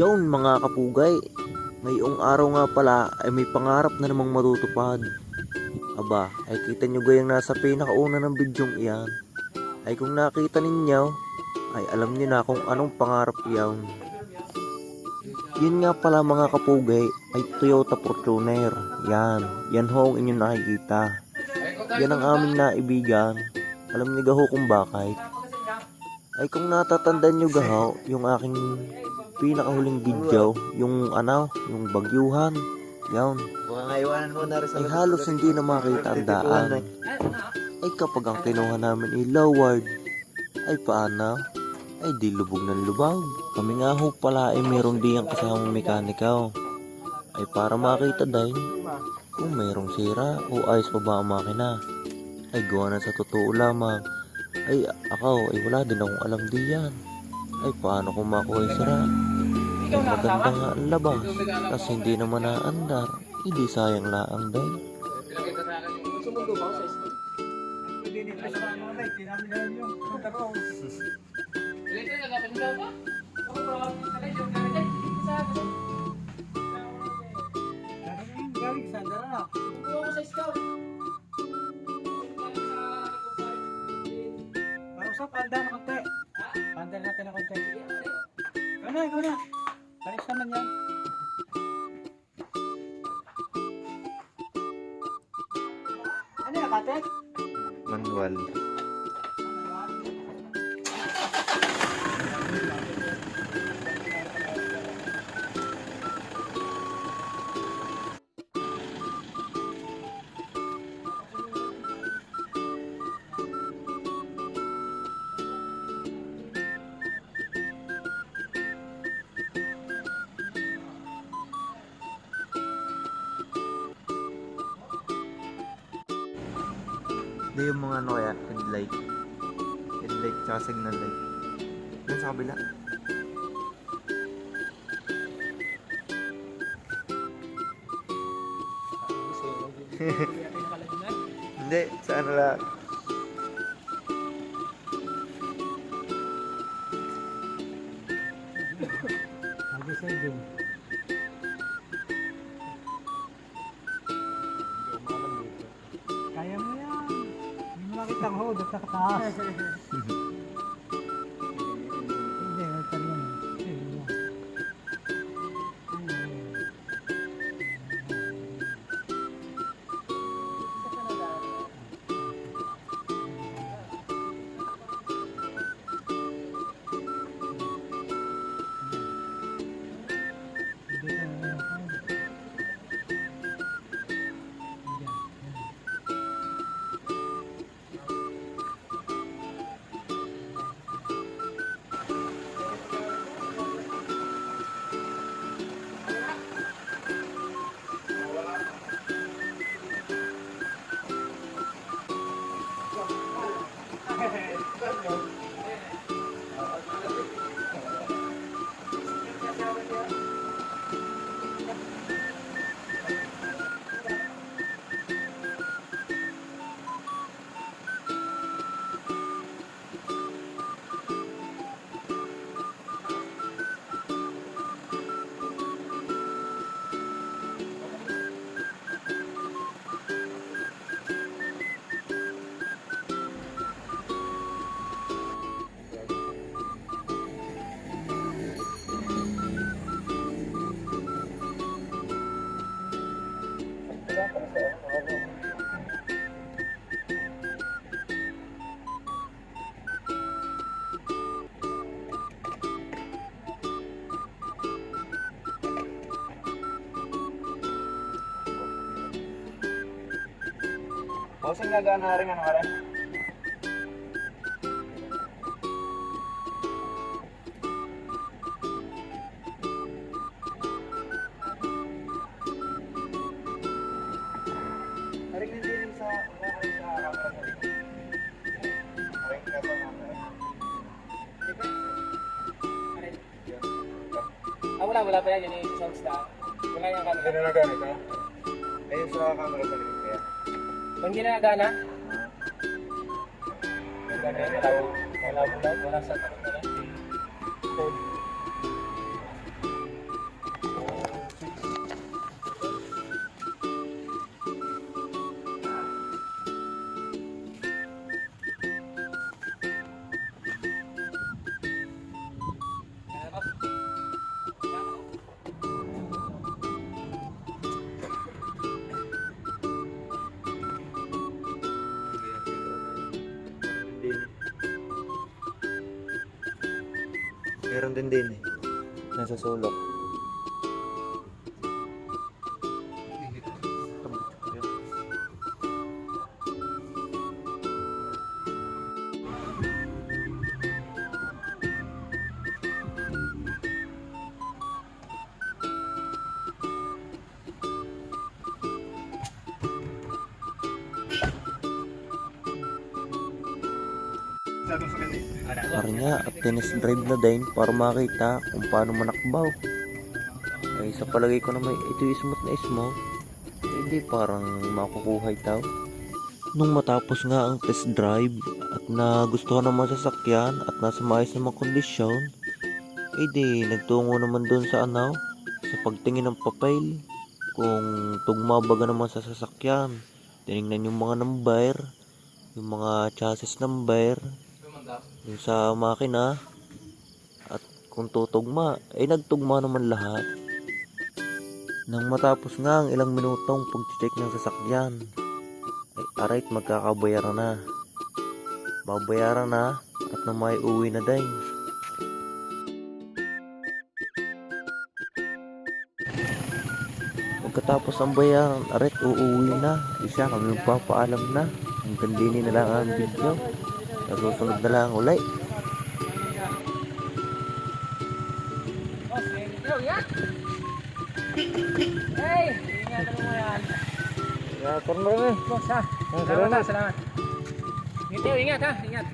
Yon mga kapugay, ngayong araw nga pala ay may pangarap na namang matutupad. Aba, ay kita nyo gayang nasa pinakauna ng bidyong iyan. Ay kung nakita ninyo, ay alam nyo na kung anong pangarap iyan. Yun nga pala mga kapugay, ay Toyota Fortuner. Yan ho ang inyong nakikita. Yan ang aming naibigan. Alam nyo gaho kung bakit? Ay kung natatandaan nyo gaho, yung aking pinakahuling video, yung bagyuhan. Yan. Ay halos hindi na makita ang daan. Ay kapag ang kinuha namin ay lowered, ay paano? Ay di lubog ng lubog. Kami nga ho pala ay meron diyang kasamang mekanikaw. Ay para makita din kung mayroong sira o ayos pa ba ang makina. Ay gawa na sa totoo lamang. Ay ako ay wala din akong alam diyan. Ay paano kung makuha yung sira? Ay maganda nga ang labas. Kasi hindi naman naandar. Hindi sayang laang din. Sumundo ba ako sa school? Hindi nito sa ano na, tinamihan yung trabaho. Dito na dapat daw ba? Ako ba? Kalay yung kalay. Sa ako. Galing Sandra. Sumundo ako sa scout. Para sa panda na konti. Panda natin na konti. Ikaw na. Palis naman yan. Ano yan, kate? Manual. Hindi yung mga ano kaya, headlight tsaka signal light. Dun sa kabila. Hindi, sa ano lang. Kaya mo yan. Hindi mo makita ang hold at nakataas. Hindi, ito yan. Bossing nagana rin ano ka rin? Haring hindi rin sa camera sa likod. Haring ka sa camera. Wala pa yan. Yan yung sounds na. Wala yung camera. Hindi na nagana ito? Ayun sa camera sa likod kaya. Kung hindi na nagana, wala sa takot na lang. Meron din eh. Nasa sulok. Parnya at tennis drive na din para makita kung paano manakbaw. Ay sa palagay ko naman ito yung smooth na smooth. Hindi parang makukuha itaw. Nung matapos nga ang test drive at nagustuhan ng mga sasakyan at nasa maayos namang kondisyon, eh di nagtungo naman doon sa sa pagtingin ng papel kung tugma baga naman sa sasakyan. Tinignan yung mga number, yung mga chassis number, yung sa makina, at kung tutugma, ay nagtugma naman lahat. Nang matapos nga ang ilang minutong pag-check ng sasakyan, ay arait magkakabayaran na. Babayaran na at na may uwi na din. Pagkatapos ang bayaran, arait uuwi na. Isa kami magpapaalam na. Hanggang din na lang ang video. Sa susunod na lang ulit. Boss, ikaw yan. Hey, ingatan mo yan. Ya, turun rin. Boss ha. Salamat ha, salamat. Ngitiw, ingat ha, ingat.